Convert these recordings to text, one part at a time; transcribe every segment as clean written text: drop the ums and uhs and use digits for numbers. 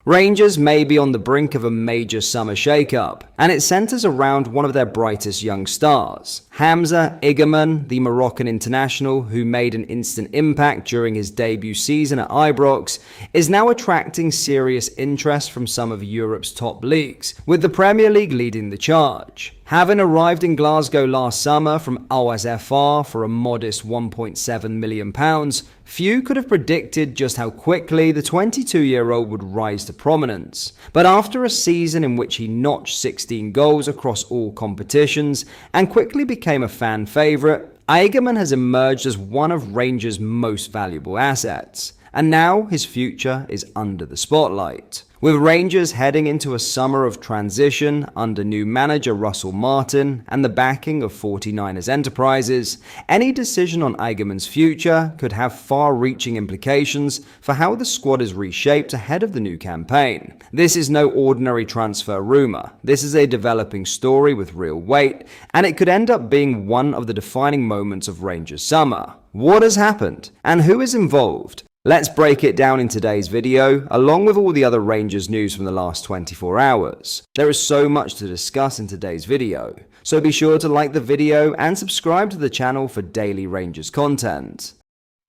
Rangers may be on the brink of a major summer shake-up, and it centres around one of their brightest young stars. Hamza Igamane, the Moroccan international who made an instant impact during his debut season at Ibrox, is now attracting serious interest from some of Europe's top leagues, with the Premier League leading the charge. Having arrived in Glasgow last summer from OSFR for a modest £1.7 million, few could have predicted just how quickly the 22-year-old would rise to prominence. But after a season in which he notched 16 goals across all competitions and quickly became a fan favourite, Igamane has emerged as one of Rangers' most valuable assets. And now his future is under the spotlight. With Rangers heading into a summer of transition under new manager Russell Martin and the backing of 49ers Enterprises, any decision on Igamane's future could have far-reaching implications for how the squad is reshaped ahead of the new campaign. This is no ordinary transfer rumour. This is a developing story with real weight, and it could end up being one of the defining moments of Rangers' summer. What has happened, and who is involved? Let's break it down in today's video, along with all the other Rangers news from the last 24 hours. There is so much to discuss in today's video, so be sure to like the video and subscribe to the channel for daily Rangers content.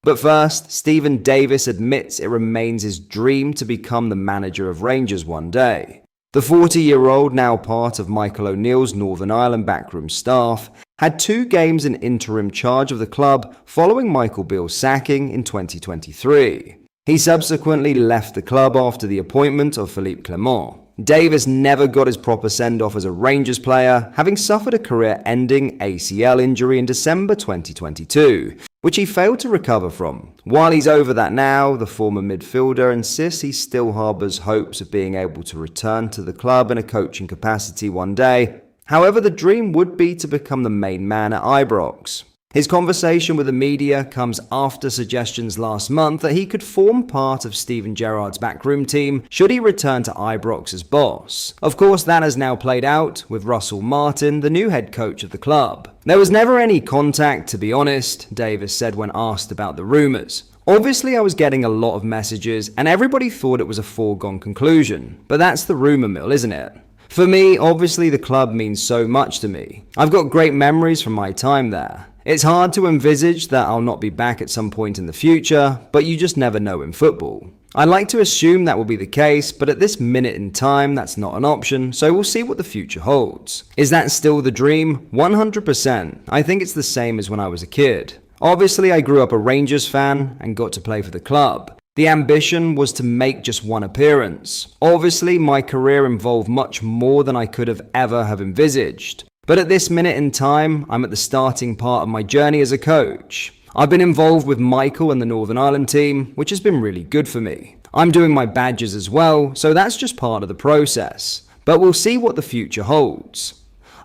But first, Stephen Davis admits it remains his dream to become the manager of Rangers one day. The 40-year-old, now part of Michael O'Neill's Northern Ireland backroom staff, had 2 games in interim charge of the club following Michael Beale's sacking in 2023. He subsequently left the club after the appointment of Philippe Clement. Davis never got his proper send-off as a Rangers player, having suffered a career-ending ACL injury in December 2022, which he failed to recover from. While he's over that now, the former midfielder insists he still harbours hopes of being able to return to the club in a coaching capacity one day. However, the dream would be to become the main man at Ibrox. His conversation with the media comes after suggestions last month that he could form part of Steven Gerrard's backroom team should he return to Ibrox as boss. Of course, that has now played out, with Russell Martin, the new head coach of the club. There was never any contact, to be honest, Davis said when asked about the rumours. Obviously, I was getting a lot of messages and everybody thought it was a foregone conclusion, but that's the rumour mill, isn't it? For me, obviously the club means so much to me. I've got great memories from my time there. It's hard to envisage that I'll not be back at some point in the future, but you just never know in football. I like to assume that will be the case, but at this minute in time, that's not an option, so we'll see what the future holds. Is that still the dream? 100%. I think it's the same as when I was a kid. Obviously, I grew up a Rangers fan and got to play for the club. The ambition was to make just one appearance. Obviously, my career involved much more than I could have ever have envisaged. But at this minute in time, I'm at the starting part of my journey as a coach. I've been involved with Michael and the Northern Ireland team, which has been really good for me. I'm doing my badges as well, so that's just part of the process. But we'll see what the future holds.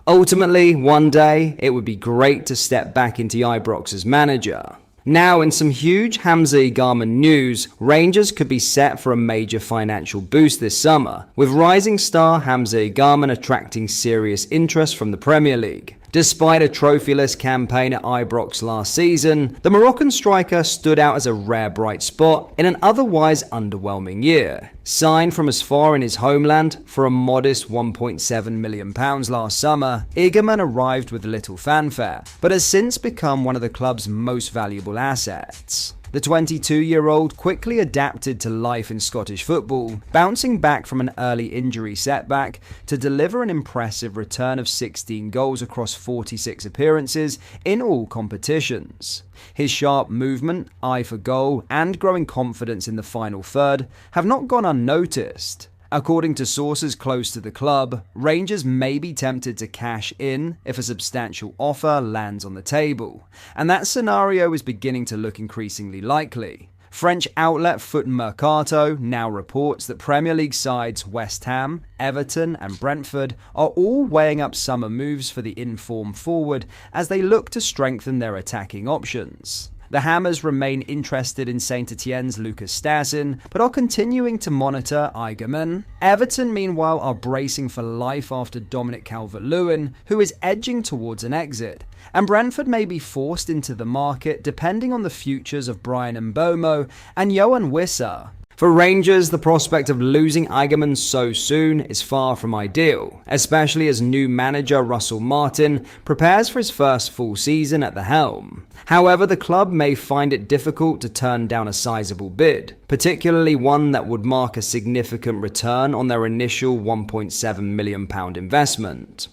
Ultimately, one day, it would be great to step back into Ibrox as manager. Now, in some huge Hamza Igamane news, Rangers could be set for a major financial boost this summer, with rising star Hamza Igamane attracting serious interest from the Premier League. Despite a trophyless campaign at Ibrox last season, the Moroccan striker stood out as a rare bright spot in an otherwise underwhelming year. Signed from as far in his homeland for a modest £1.7 million last summer, Igamane arrived with little fanfare, but has since become one of the club's most valuable assets. The 22-year-old quickly adapted to life in Scottish football, bouncing back from an early injury setback to deliver an impressive return of 16 goals across 46 appearances in all competitions. His sharp movement, eye for goal, and growing confidence in the final third have not gone unnoticed. According to sources close to the club, Rangers may be tempted to cash in if a substantial offer lands on the table, and that scenario is beginning to look increasingly likely. French outlet Foot Mercato now reports that Premier League sides West Ham, Everton and Brentford are all weighing up summer moves for the informed forward as they look to strengthen their attacking options. The Hammers remain interested in Saint Etienne's Lucas Stassen, but are continuing to monitor Igamane. Everton, meanwhile, are bracing for life after Dominic Calvert-Lewin, who is edging towards an exit. And Brentford may be forced into the market depending on the futures of Brian Mbeumo and Yohan Wissa. For Rangers, the prospect of losing Igamane so soon is far from ideal, especially as new manager Russell Martin prepares for his first full season at the helm. However, the club may find it difficult to turn down a sizable bid, particularly one that would mark a significant return on their initial £1.7 million investment.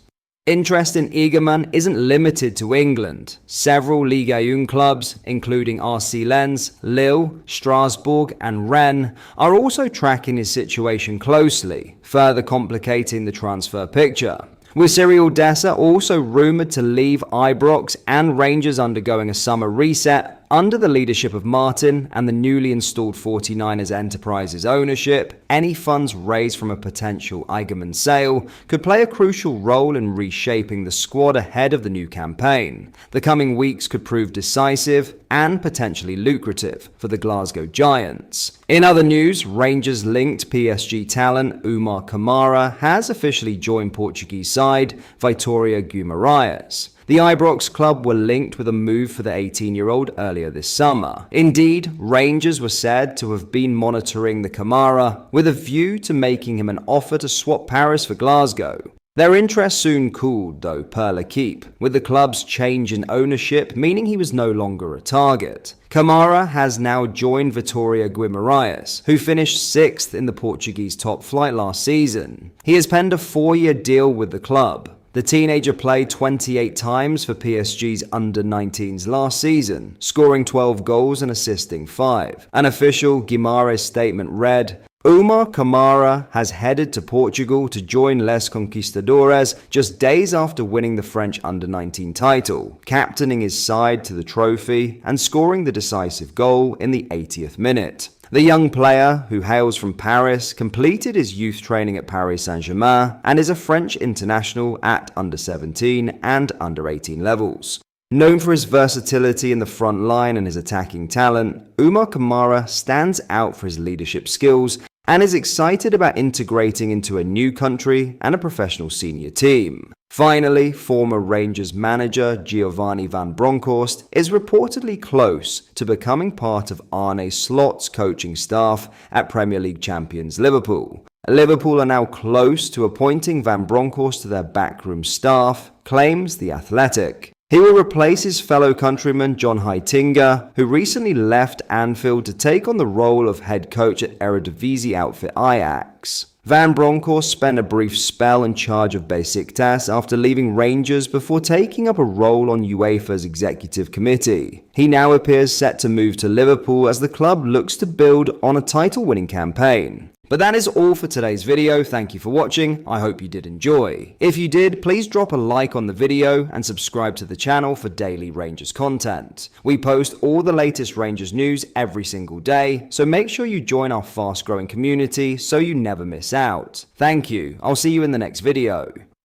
Interest in Igamane isn't limited to England. Several Ligue 1 clubs, including RC Lens, Lille, Strasbourg and Rennes, are also tracking his situation closely, further complicating the transfer picture. With Cyril Dessers also rumoured to leave Ibrox and Rangers undergoing a summer reset under the leadership of Martin and the newly installed 49ers Enterprises ownership, any funds raised from a potential Igamane sale could play a crucial role in reshaping the squad ahead of the new campaign. The coming weeks could prove decisive and potentially lucrative for the Glasgow Giants. In other news, Rangers-linked PSG talent Oumar Kamara has officially joined Portuguese side Vitória Guimarães. The Ibrox club were linked with a move for the 18-year-old earlier this summer. Indeed, Rangers were said to have been monitoring the Kamara with a view to making him an offer to swap Paris for Glasgow. Their interest soon cooled, though, per L'Équipe, with the club's change in ownership meaning he was no longer a target. Kamara has now joined Vitória Guimarães, who finished 6th in the Portuguese top flight last season. He has penned a 4-year deal with the club. The teenager played 28 times for PSG's under-19s last season, scoring 12 goals and assisting 5. An official Guimarães statement read, Oumar Kamara has headed to Portugal to join Les Conquistadores just days after winning the French under-19 title, captaining his side to the trophy and scoring the decisive goal in the 80th minute. The young player, who hails from Paris, completed his youth training at Paris Saint-Germain and is a French international at under-17 and under-18 levels. Known for his versatility in the front line and his attacking talent, Oumar Kamara stands out for his leadership skills and is excited about integrating into a new country and a professional senior team. Finally, former Rangers manager Giovanni van Bronckhorst is reportedly close to becoming part of Arne Slot's coaching staff at Premier League champions Liverpool. Liverpool are now close to appointing Van Bronckhorst to their backroom staff, claims The Athletic. He will replace his fellow countryman John Heitinga, who recently left Anfield to take on the role of head coach at Eredivisie outfit Ajax. Van Bronckhorst spent a brief spell in charge of Besiktas after leaving Rangers before taking up a role on UEFA's executive committee. He now appears set to move to Liverpool as the club looks to build on a title-winning campaign. But that is all for today's video. Thank you for watching. I hope you did enjoy. If you did, please drop a like on the video and subscribe to the channel for daily Rangers content. We post all the latest Rangers news every single day, so make sure you join our fast-growing community so you never miss out. Thank you. I'll see you in the next video.